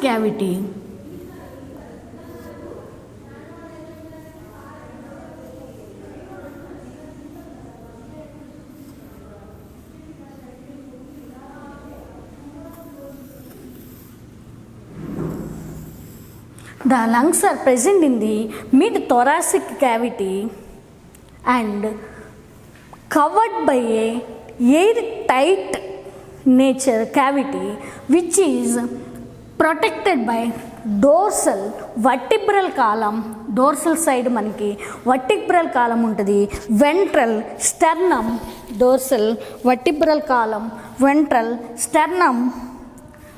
cavity. The lungs are present in the mid-thoracic cavity and covered by a airtight nature cavity which is protected by dorsal vertebral column. Dorsal side maniki vertebral column untadi, ventral sternum, dorsal vertebral column, ventral sternum,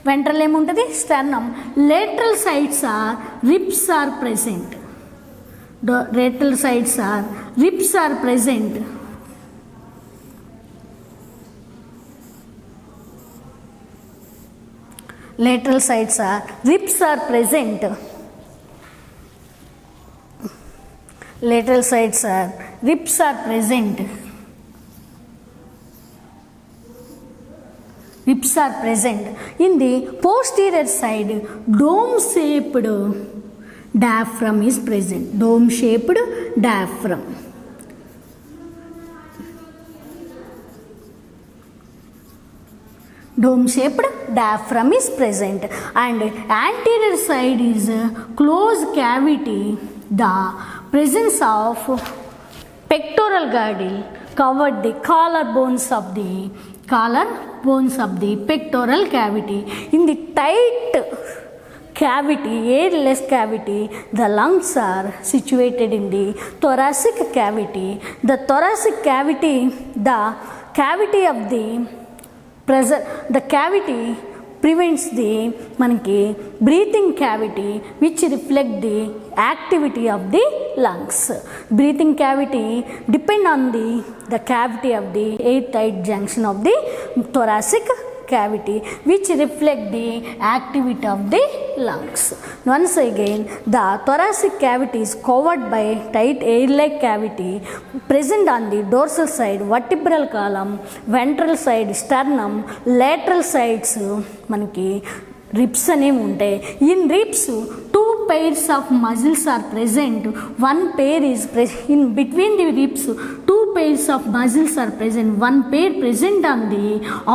ventral ఏముంటుంది sternum. Lateral sides are ribs are present. Lateral sides are ribs are present. Lateral sides are ribs are present. Lateral sides are ribs are present. Ribs are present. In the posterior side, dome shaped diaphragm is present. Dome shaped diaphragm. Dome shaped diaphragm is present, and anterior side is closed cavity. The presence of pectoral girdle covered the collarbones of the pectoral cavity. In the tight cavity, airless cavity, the lungs are situated in the thoracic cavity. The thoracic cavity, the cavity of the cavity prevents the manaki breathing cavity which reflect the activity of the lungs. Breathing cavity depend on the cavity of the airtight junction of the thoracic cavity which reflect the activity of the lungs. Once again, the thoracic cavity is covered by tight air-like cavity present on the dorsal side vertebral column, ventral side sternum, lateral sides manaki ribs అనేవి ఉంటాయి. In ribs, two pairs of muscles are present. One pair is in between the ribs. Two pairs of muscles are present. One pair present on the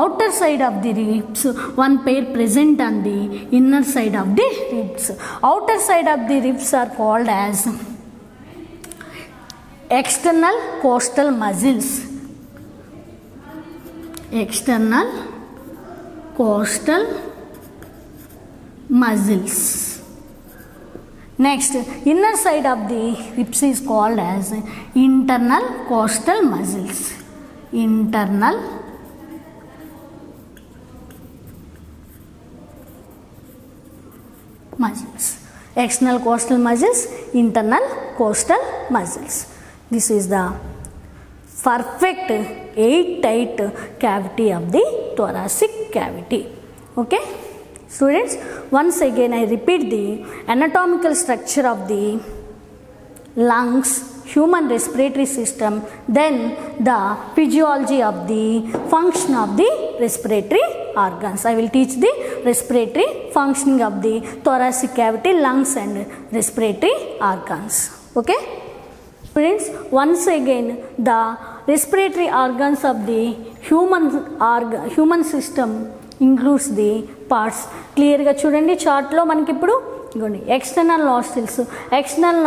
outer side of the ribs. One pair present on the inner side of the ribs. Outer side of the ribs are called as external costal muscles. External costal muscles. Next, inner side of the ribs is called as internal costal muscles. Internal muscles. External costal muscles, internal costal muscles. This is the perfect airtight cavity of the thoracic cavity. Okay. Students, once again I repeat the anatomical structure of the lungs, human respiratory system, then the physiology of the function of the respiratory organs. I will teach the respiratory functioning of the thoracic cavity, lungs and respiratory organs. Okay? Students, once again the respiratory organs of the human system includes the parts. క్లియర్గా చూడండి చార్ట్లో మనకి ఇప్పుడు ఇగోండి external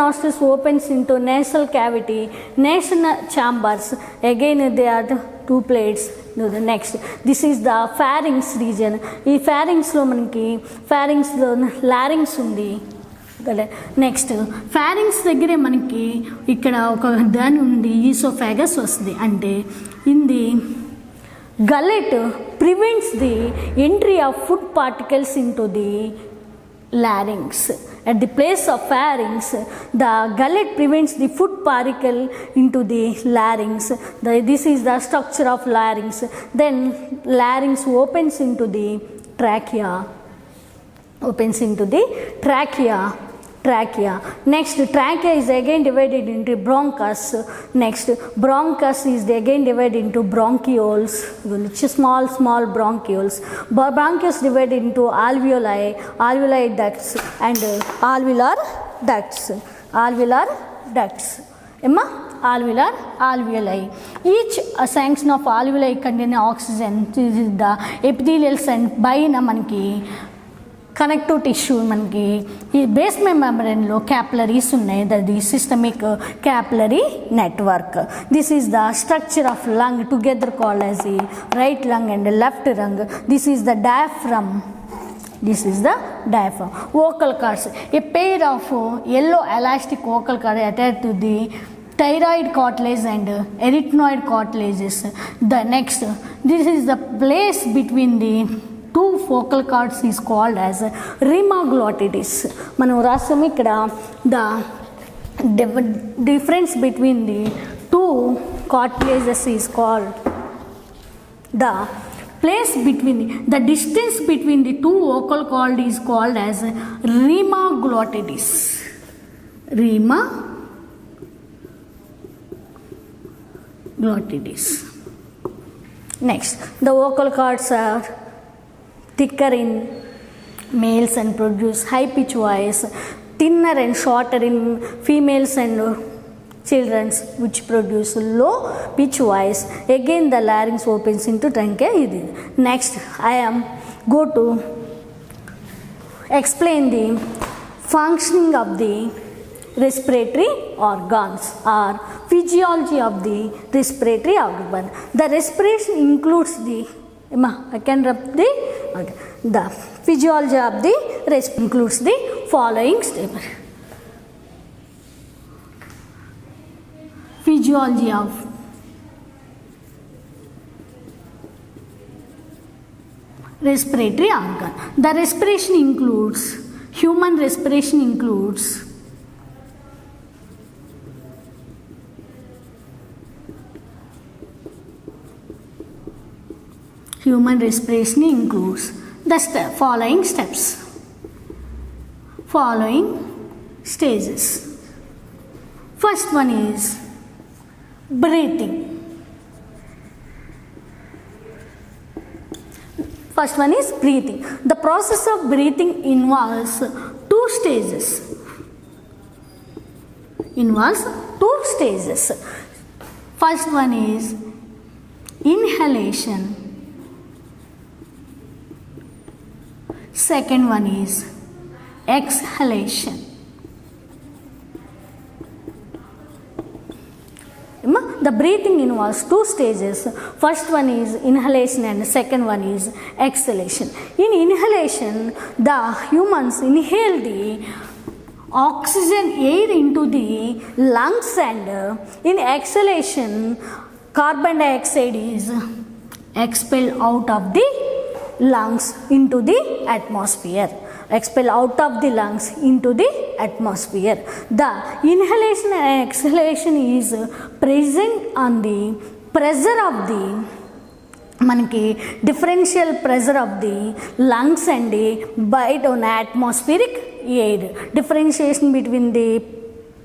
nostrils opens into nasal cavity, nasal chambers, again they are the two plates. The next, this is the pharynx region. ఈ pharynxలో మనకి pharynxలో larynx ఉంది. Next pharynx దగ్గరే మనకి ఇక్కడ ఒక దాని ఉంది, ఈసోఫాగస్ వస్తుంది. అంటే in the gullet prevents the entry of food particles into the larynx. At the place of pharynx, the gullet prevents the food particle into the larynx. This is the structure of larynx. Then larynx opens into the trachea. trachea. Next, trachea is again divided into bronchus. Next, bronchus is again divided into bronchioles, which is small bronchioles. Bronchus divided into alveoli ducts and alveolar ducts. Emma, alveoli. Each section of alveoli contain oxygen. This is the epithelial cell by manaki connective tissue మనకి ఈ base మెంబ్రేన్లో capillaries ఉన్నాయి. That is systemic capillary network. This is the structure of lung together called as the right lung and left lung. This is the diaphragm. Vocal cords. A pair of yellow elastic vocal cords attached to the thyroid cartilage and arytenoid cartilages. The next, this is the place between the two vocal cords is called as rhemagglottids. మనం రాసాము ఇక్కడ the difference between the two cartilages is called the place between the distance between the two vocal cords is called as rhemagglottids. Next, the vocal cords are thicker in males and produce high pitch voice, thinner and shorter in females and children, which produce low pitch voice. Again the larynx opens into trachea. Next, I am go to explain the functioning of the respiratory organs or physiology of the respiratory organ. The respiration includes the the physiology of the respiration includes the following steps. Physiology of respiratory organ. The respiration includes, human respiration includes the following steps, following stages. First one is breathing. The process of breathing involves two stages. First one is inhalation. Second one is exhalation. The breathing involves two stages. First one is inhalation and second one is exhalation. In inhalation, the humans inhale the oxygen air into the lungs, and in exhalation, carbon dioxide is expelled out of the lungs into the atmosphere. The inhalation and exhalation is present on the pressure of the differential pressure of the lungs and the bite on atmospheric air. Differentiation between the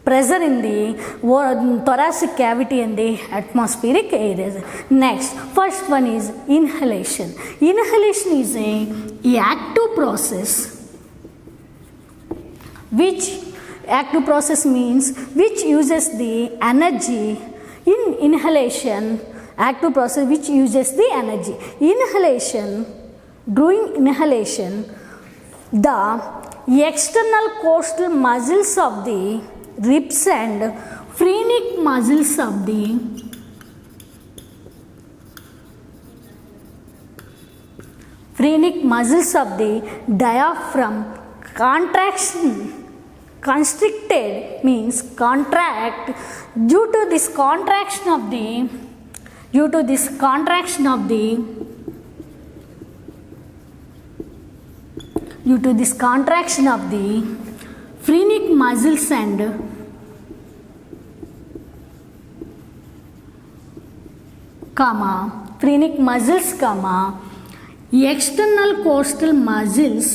pressure in the thoracic cavity and the atmospheric areas. Next, first one is inhalation. Inhalation is a active process. Which active process means which uses the energy. In inhalation, active process which uses the energy. During inhalation, the external costal muscles of the ribs and phrenic muscles of the diaphragm constricted means contract. Due to this contraction of the phrenic muscles and external costal muscles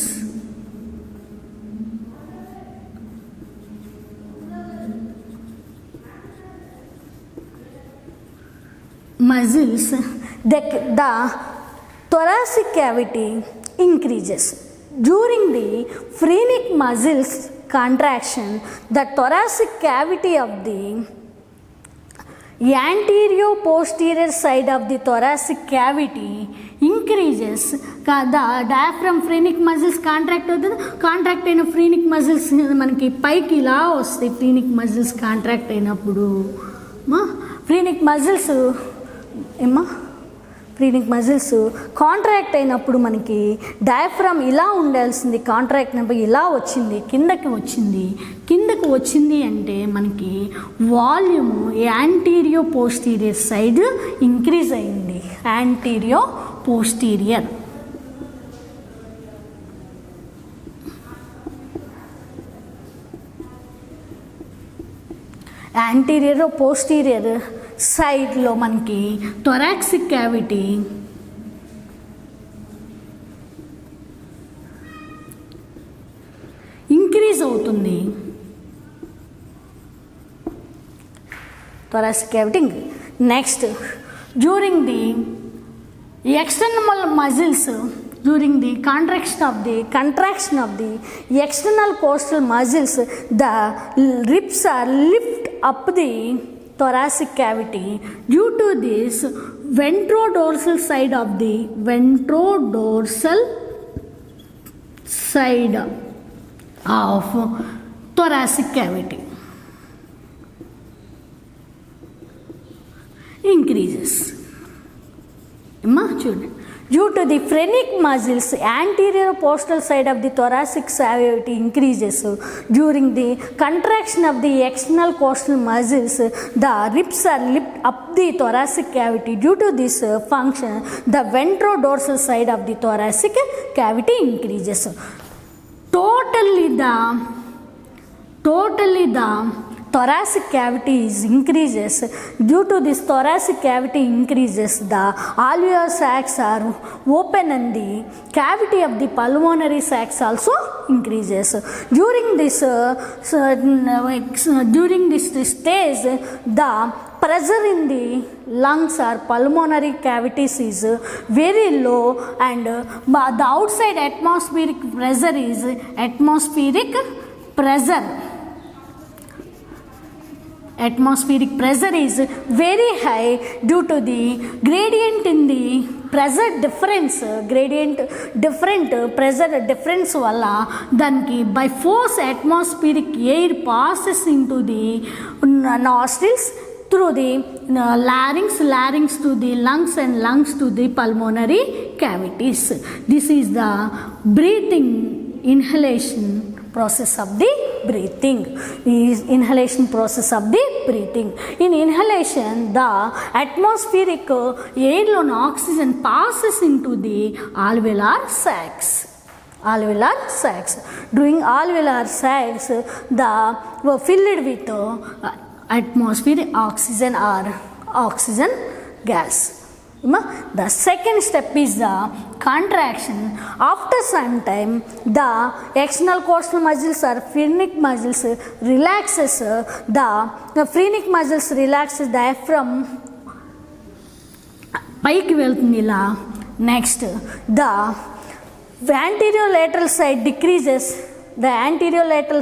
muscles, the thoracic cavity increases. During the phrenic muscles contraction, the thoracic cavity of the anterior posterior side of the thoracic cavity increases. The diaphragm phrenic muscles contract అవుతుంది. Contract అయిన phrenic muscles మనకి పైకి ఇలా వస్తాయి. phrenic muscles contract అయినప్పుడు phrenic muscles ఏమా phrenic muscles contract అయినప్పుడు మనకి డయాఫ్రామ్ ఇలా ఉండాల్సింది, కాంట్రాక్ట్ అయినప్పుడు ఇలా వచ్చింది, కిందకి వచ్చింది అంటే మనకి volume antero posterior side increase అయింది. యాంటీరియో పోస్టీరియర్ యాంటీరియర్ పోస్టీరియర్ సైడ్లో మనకి థొరాక్సిక్ క్యావిటీ ఇంక్రీజ్ అవుతుంది. Thoracic cavity next during the external muscles, during the contraction of the external costal muscles, the ribs are lift up the thoracic cavity. Due to this, ventrodorsal side of thoracic cavity increases. Due to the phrenic muscles, anterior postal side of the thoracic cavity increases. During the contraction of the external costal muscles, the ribs are lifted up the thoracic cavity. Due to this function, the ventrodorsal side of the thoracic cavity increases. Totally the thoracic cavity increases. Due to this thoracic cavity increases, the alveolar sacs are open and the cavity of the pulmonary sacs also increases. During this stage, the pressure in the lungs or pulmonary cavities is very low, and the outside atmospheric pressure is very high due to the gradient in the pressure difference, pressure difference వల్ల దానికి by force atmospheric air passes into the nostrils through the larynx to the lungs, and lungs to the pulmonary cavities. This is the inhalation process of the breathing. In inhalation, the atmospheric air and oxygen passes into the alveolar sacs. During alveolar sacs, the filled with atmospheric oxygen or oxygen gas. The second step is the contraction. After some time, the external costal muscles or phrenic muscles relaxes. The phrenic muscles relaxes, diaphragm పైకి వెళ్తుంది ఇలా. Next the anterior lateral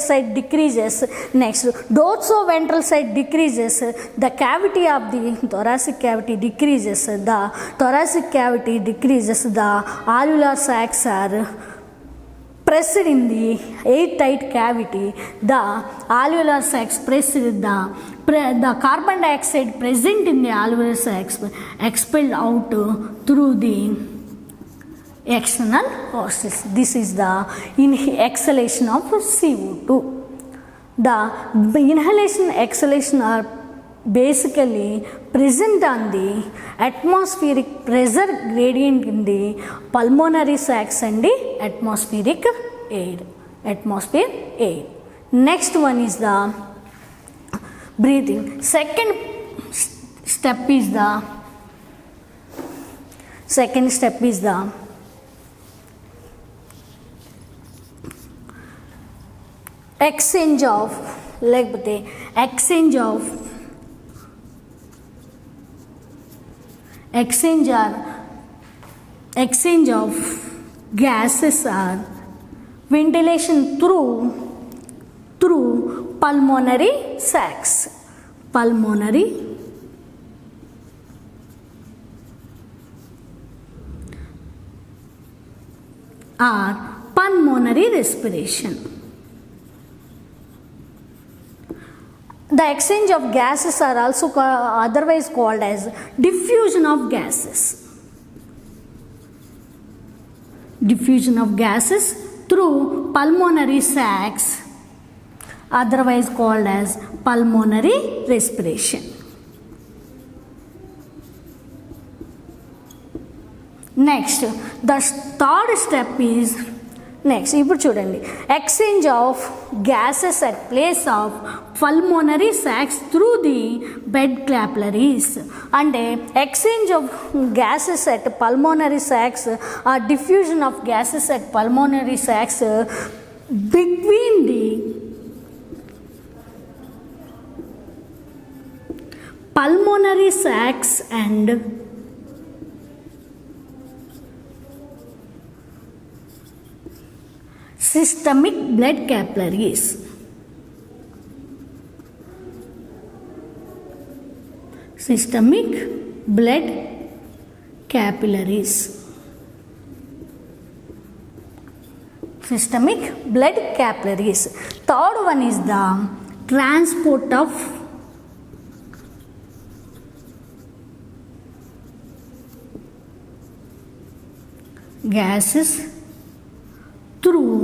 side decreases. Next, dorsoventral side decreases. The cavity of the thoracic cavity decreases. The thoracic cavity decreases. The alveolar sacs are pressed in the airtight cavity. The alveolar sacs pressed, the carbon dioxide present in the alveolar sacs expelled out through the external nostrils. This is the exhalation of CO2. The inhalation exhalation are basically present on the atmospheric pressure gradient in the pulmonary sacs and the atmospheric air. Next one is the breathing. Second step is the exchange of exchange of gases are ventilation through pulmonary sacs. Pulmonary or pulmonary respiration. The exchange of gases are also otherwise called as diffusion of gases. Diffusion of gases through pulmonary sacs, otherwise called as pulmonary respiration. Next, the third step is ఇప్పుడు చూడండి exchange of gases at place of pulmonary sacs through the bed capillaries. అంటే exchange of gases at pulmonary sacs or diffusion of gases at pulmonary sacs between the pulmonary sacs and systemic blood capillaries. Systemic blood capillaries. Systemic blood capillaries. Third one is the transport of gases through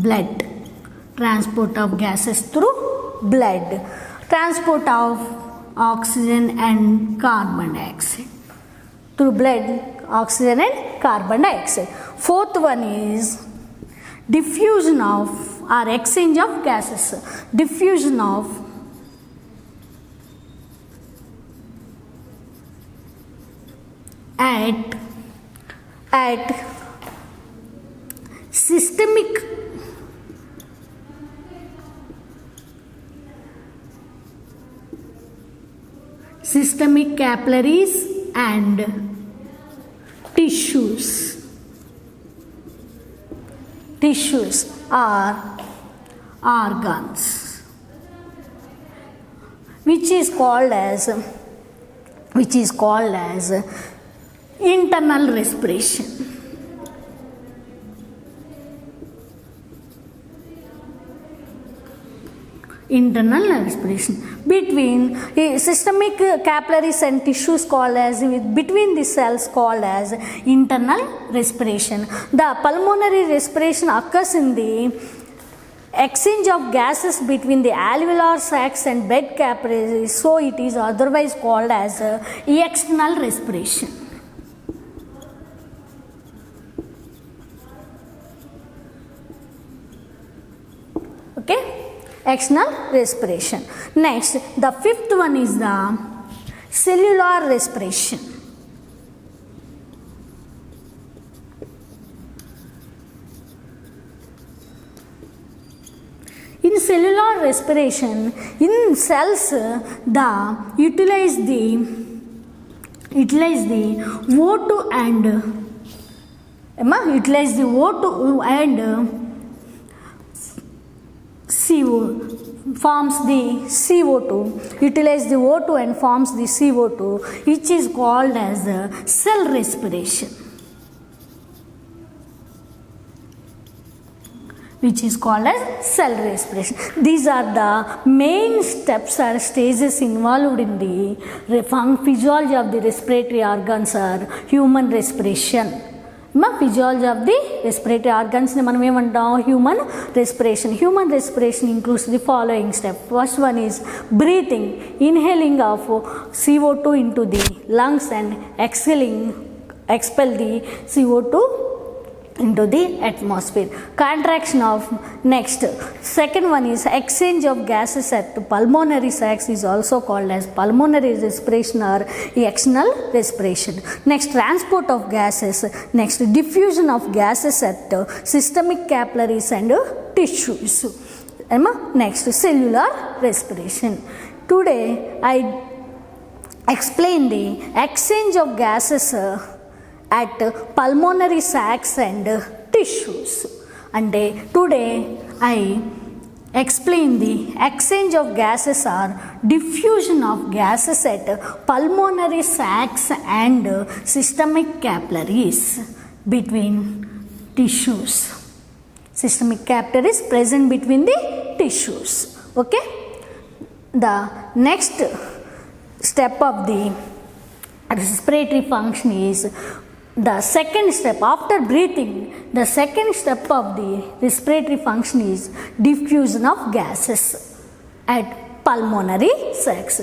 blood. Transport of gases through blood. Transport of oxygen and carbon dioxide through blood, oxygen and carbon dioxide. Fourth one is diffusion of or exchange of gases. Diffusion of at systemic capillaries and tissues are organs, which is called as internal respiration. Internal respiration between systemic capillaries and tissues called as between the cells called as internal respiration. The pulmonary respiration occurs in the exchange of gases between the alveolar sacs and bed capillaries, so it is otherwise called as external respiration. Okay, external respiration. Next, the fifth one is the cellular respiration. In cellular respiration, in cells, utilize the O2 and CO forms the CO2, utilize the O2 and forms the CO2, which is called as cell respiration. These are the main steps or stages involved in the physiology of the respiratory organs or human respiration. Physiology of the respiratory organs ni manam emantam human respiration includes the following step. First one is breathing, inhaling of CO2 into the lungs and expel the CO2 into the atmosphere. Contraction of second one is exchange of gases at pulmonary sacs is also called as pulmonary respiration or external respiration. Next, transport of gases. Next, diffusion of gases at systemic capillaries and tissues. Next, cellular respiration. Today I explain the exchange of gases at pulmonary sacs and tissues. And today I explain the exchange of gases or diffusion of gases at pulmonary sacs and systemic capillaries between tissues. Systemic capillaries present between the tissues. Okay. The next step of the respiratory function is the second step. After breathing, the second step of the respiratory function is diffusion of gases at pulmonary sacs.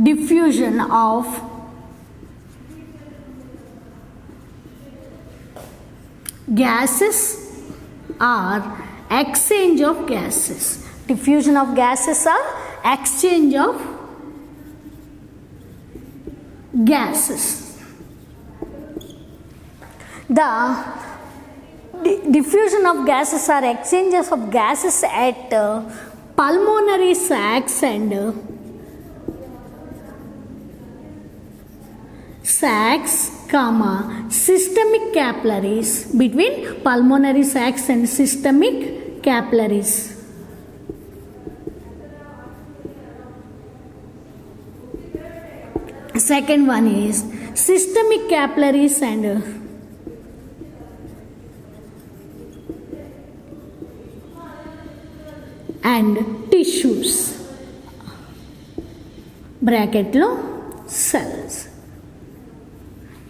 Diffusion of gases or exchange of gases. Diffusion of gases or exchange of gases. The diffusion of gases or exchanges of gases at pulmonary sacs and systemic capillaries between pulmonary sacs and systemic capillaries. Second one is systemic capillaries and tissues. Bracket lo cells.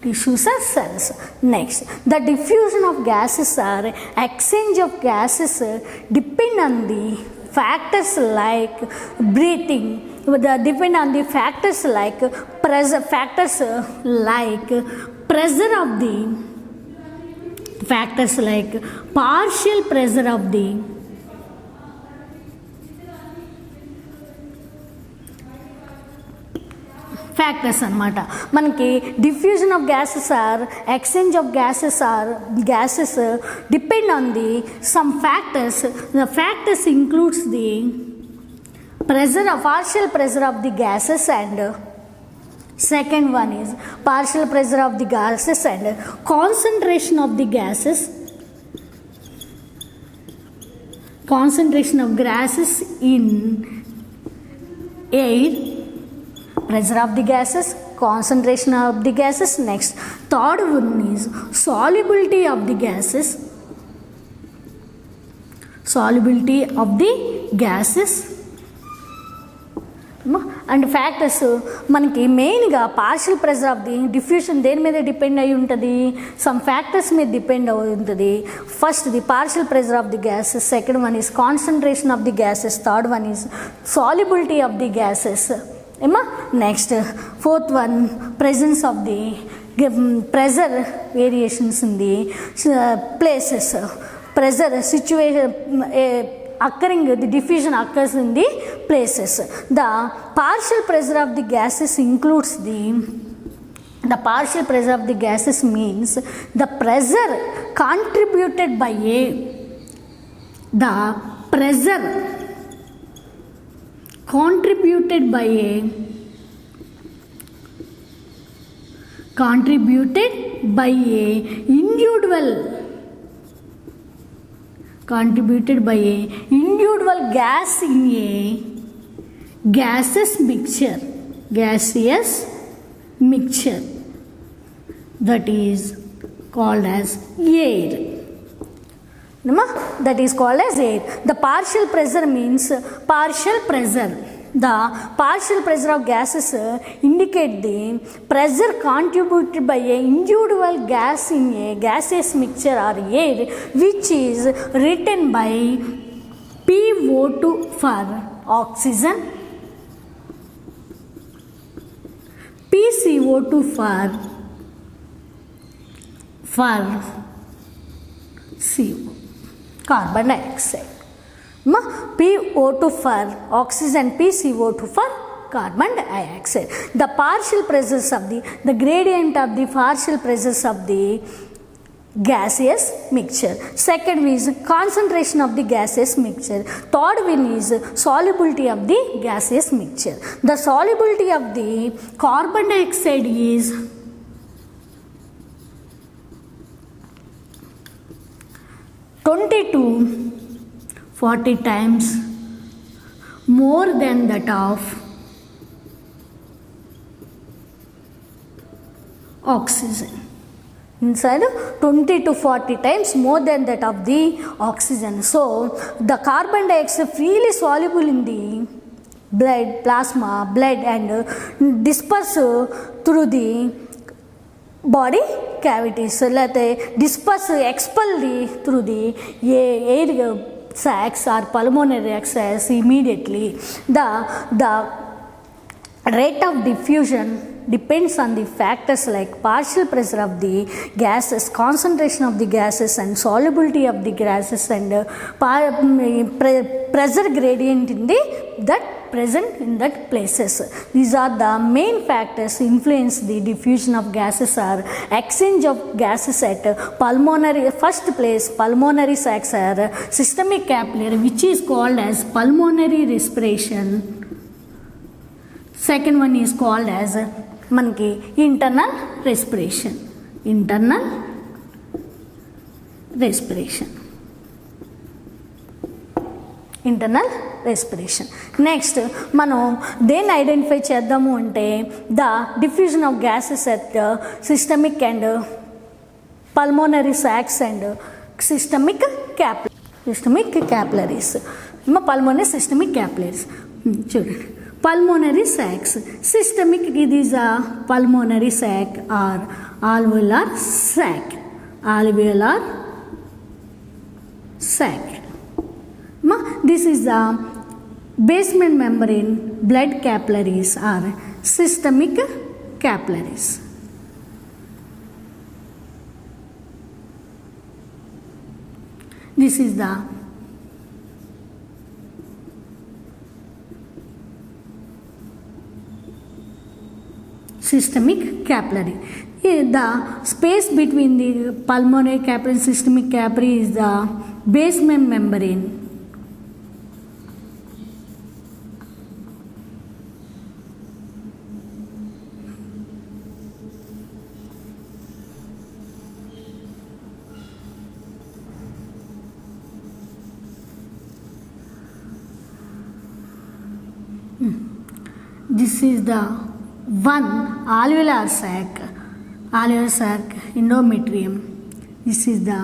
Tissues are cells. Next, the diffusion of gases or exchange of gases depend on the factors like breathing. Depend on the factors like pressure of the factors like partial pressure of the factors అనమాట. మనకి diffusion of gases or exchange of gases depend on the some factors. The factors includes the partial pressure of the gases and second one is partial pressure of the gases and concentration of the gases. Concentration of gases in air. Pressure of the gases, concentration of the gases. Next, third one is solubility of the gases. Solubility of the gases. And factors మనకి మెయిన్గా partial pressure of the diffusion దేని మీద depend అయి ఉంటుంది, some factors మీద depend అయి ఉంటుంది. First the partial pressure of the gases, second one is concentration of the gases, third one is solubility of the gases ఏమా. Next fourth one presence of the pressure variations in the places, pressure situation occurring, the diffusion occurs in the places. The partial pressure of the gases includes the partial pressure of the gases means the pressure contributed by the pressure contributed by individual gas in a gaseous mixture that is called as air. That is called as air. The partial pressure means partial pressure. The partial pressure of gases indicate the pressure contributed by a individual gas in a gaseous mixture or air, which is written by PO2 for oxygen, PCO2 for CO, carbon dioxide. PO2 for oxygen, PCO2 for carbon dioxide. The partial pressures of the gradient of the partial pressures of the gaseous mixture. Second is concentration of the gaseous mixture. Third one is solubility of the gaseous mixture. The solubility of the carbon dioxide is 20 to 40 times more than that of oxygen. Inside 20 to 40 times more than that of the oxygen. So the carbon dioxide freely soluble in the blood, plasma, blood, and disperse through the body cavities. So let disperse, expel through the air sacs or pulmonary sacs immediately. The rate of diffusion depends on the factors like partial pressure of the gases, concentration of the gases, and solubility of the gases, and pressure gradient in that present in that places. These are the main factors influence the diffusion of gases or exchange of gases at pulmonary. First place, pulmonary sacs are systemic capillary, which is called as pulmonary respiration. Second one is called as మనకి internal respiration. Internal respiration. Internal respiration. Next మనం దేన్ని identify చేద్దాము అంటే the diffusion of gases at systemic and pulmonary socks and systemic capillaries. Pulmonary systemic capillaries చూడండి. Pulmonary sacs. Systemic, it is a pulmonary sac or alveolar sac. Alveolar sac. This is the basement membrane blood capillaries or systemic capillaries. This is the systemic capillary. The space between the pulmonary capillary and systemic capillary is the basement membrane. This is the one alveolar sac, endometrium. This is the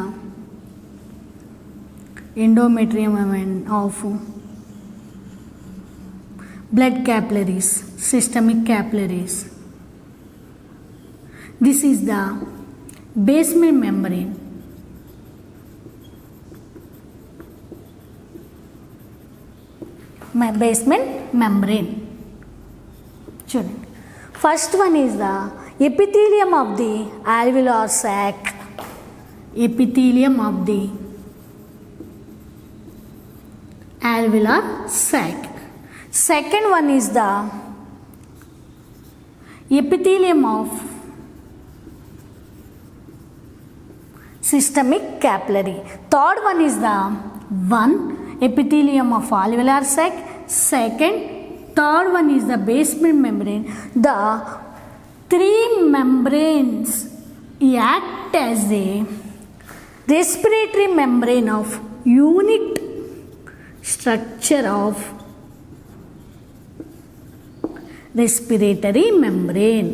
endometrium of blood capillaries, systemic capillaries. This is the basement membrane. Basement membrane. చూడండి. First one is the epithelium of the alveolar sac. Epithelium of the alveolar sac. Second one is the epithelium of systemic capillary. Third one is the one epithelium of alveolar sac. Third one is the basement membrane. The three membranes act as a respiratory membrane of unit structure of respiratory membrane.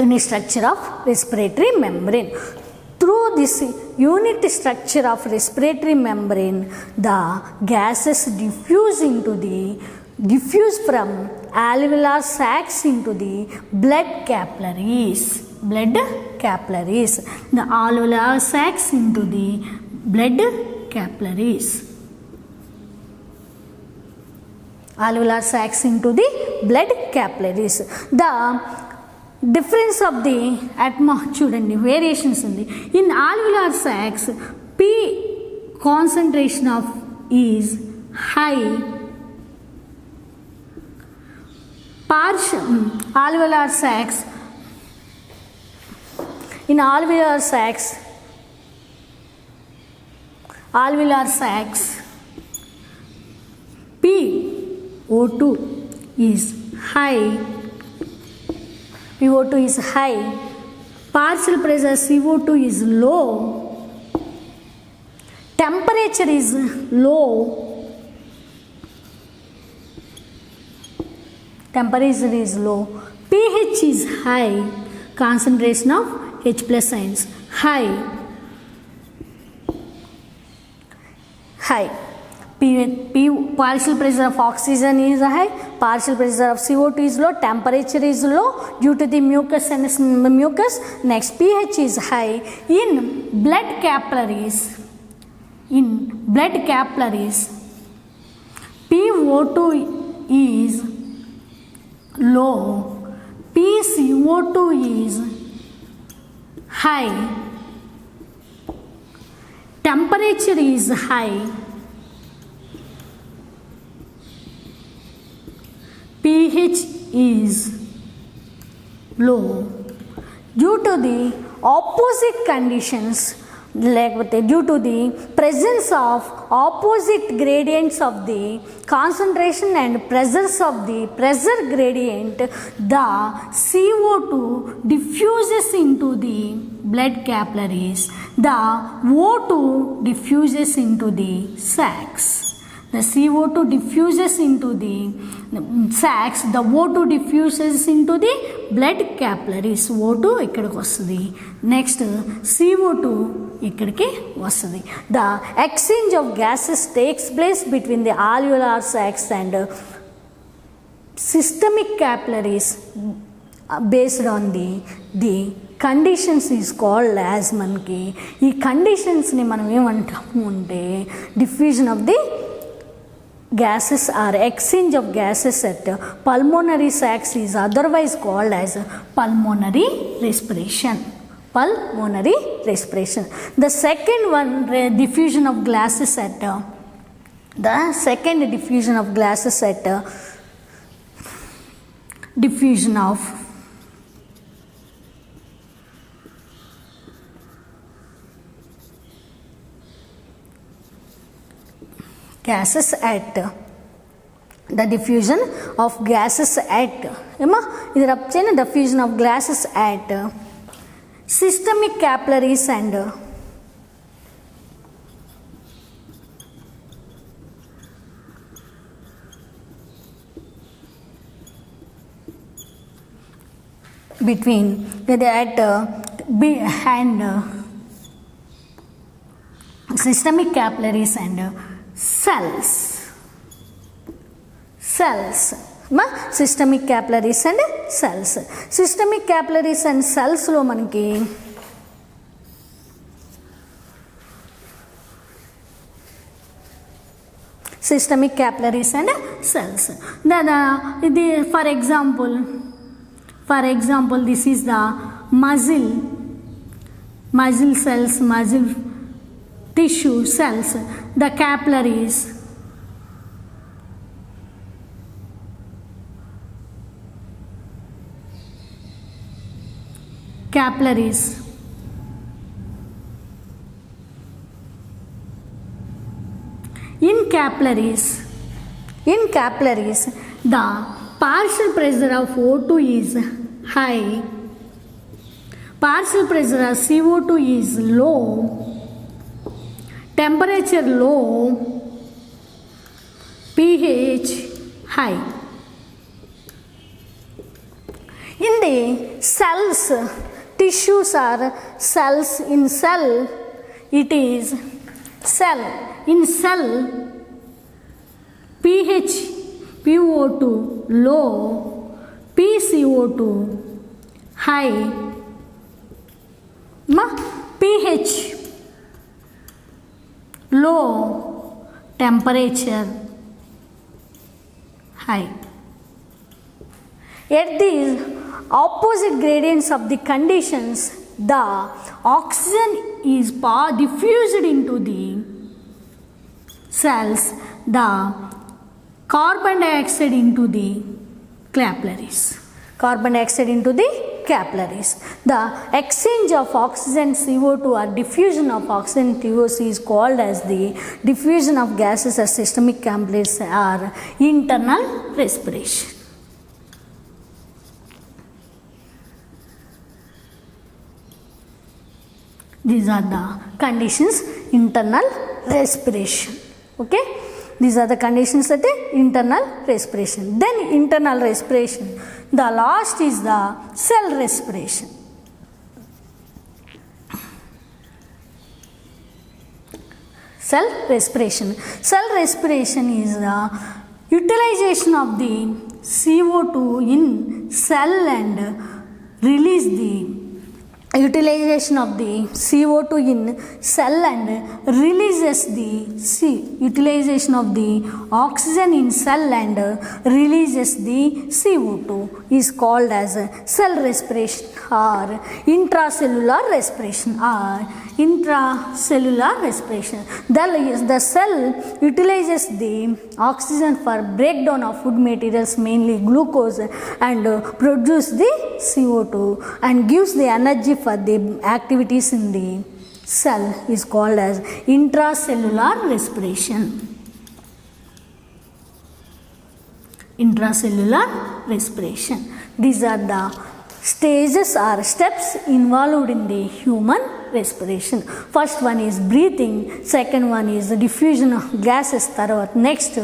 Unit structure of respiratory membrane. Through this unit structure of respiratory membrane, the gases diffuse from alveolar sacs into the blood capillaries. The alveolar sacs into the blood capillaries. Alveolar sacs into the blood capillaries. The difference of the చూడండి variations ఉంది. In alveolar sacs P concentration of is high alveolar sacs. In alveolar sacs, PO2 is high. PO2 is high. Partial pressure CO2 is low. Temperature is low. Temperature is low. pH is high. Concentration of H plus ions high. Partial pressure of oxygen is high. Partial pressure of CO2 is low. Temperature is low due to the mucus and mucus. Next, pH is high. In blood capillaries, PO2 is low. PCO2 is high. Temperature is high. pH is low. Due to the opposite conditions, due to the presence of opposite gradients of the concentration and pressures of the pressure gradient, the CO2 diffuses into the blood capillaries. The O2 diffuses into the sacs. The CO2 diffuses into the sacs, the O2 diffuses into the blood capillaries. O2 ikkadiki vastadi. Next, CO2 ikkadiki vastadi. The exchange of gases takes place between the alveolar sacs and systemic capillaries based on the conditions is called as manki. ఈ conditions ని మనం ఏమంటాము అంటే diffusion of the gases or exchange of gases at pulmonary sacs is otherwise called as pulmonary respiration. Pulmonary respiration. The second one, diffusion of gases at diffusion of gases at the diffusion of gases at diffusion of gases at systemic capillaries and between systemic capillaries and cells. Systemic capillaries and cells. Systemic capillaries and cells lo manaki systemic capillaries and cells. For example, this is the muscle cells, muscle tissue cells, the capillaries, in capillaries the partial pressure of O2 is high, partial pressure of CO2 is low, temperature low, pH high. In the cells, tissues are cells. In cell, it is cell. In cell, pH PO2 low, PCO2 high, pH low, temperature high. At these opposite gradients of the conditions, the oxygen is diffused into the cells, the carbon dioxide into the capillaries. Carbon dioxide into the capillaries. The exchange of oxygen CO2 or diffusion of oxygen CO2 is called as the diffusion of gases as systemic capillaries or internal respiration. These are the conditions internal respiration. Okay, these are the conditions at the internal respiration. Then internal respiration, the last is the cell respiration. Cell respiration. Cell respiration is the utilization of the CO2 in cell and release the utilization of the CO2 in cell and releases the utilization of the oxygen in cell and releases the CO2 is called as cell respiration or intracellular respiration or intracellular respiration. The cell utilizes the oxygen for breakdown of food materials, mainly glucose, and produce the CO2 and gives the energy for the activities in the cell is called as intracellular respiration. Intracellular respiration. These are the stages or steps involved in the human respiration. First one is breathing, second one is the diffusion of gases, next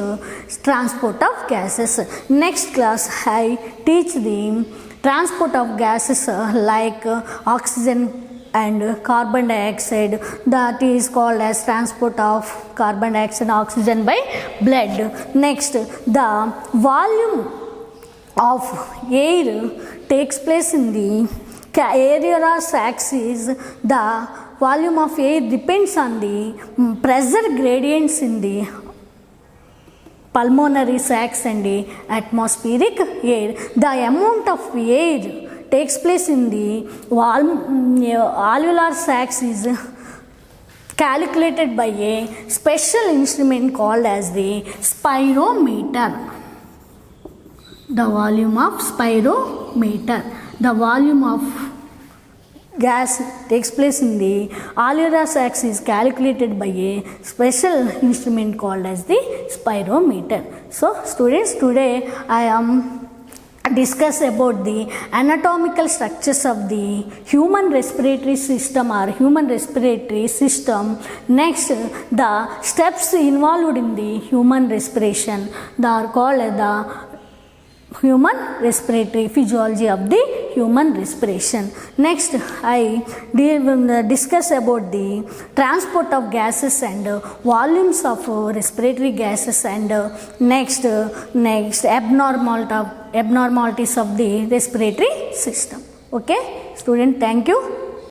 transport of gases. Next class I teach the transport of gases like oxygen and carbon dioxide, that is called as transport of carbon dioxide and oxygen by blood. Next, the volume of air takes place in the areolar axis. The volume of air depends on the pressure gradients in the pulmonary sacs and the atmospheric air. The amount of air takes place in the alveolar sacs is calculated by a special instrument called as the spirometer. The volume of spirometer. The volume of gas takes place in the alveolar sacs is calculated by a special instrument called as the spirometer. So students, today I am discuss about the anatomical structures of the human respiratory system or human respiratory system. Next, the steps involved in the human respiration, they are called the human respiratory physiology of the human respiration. Next, I discuss about the transport of gases and volumes of respiratory gases and next abnormalities of the respiratory system. Okay, student, thank you.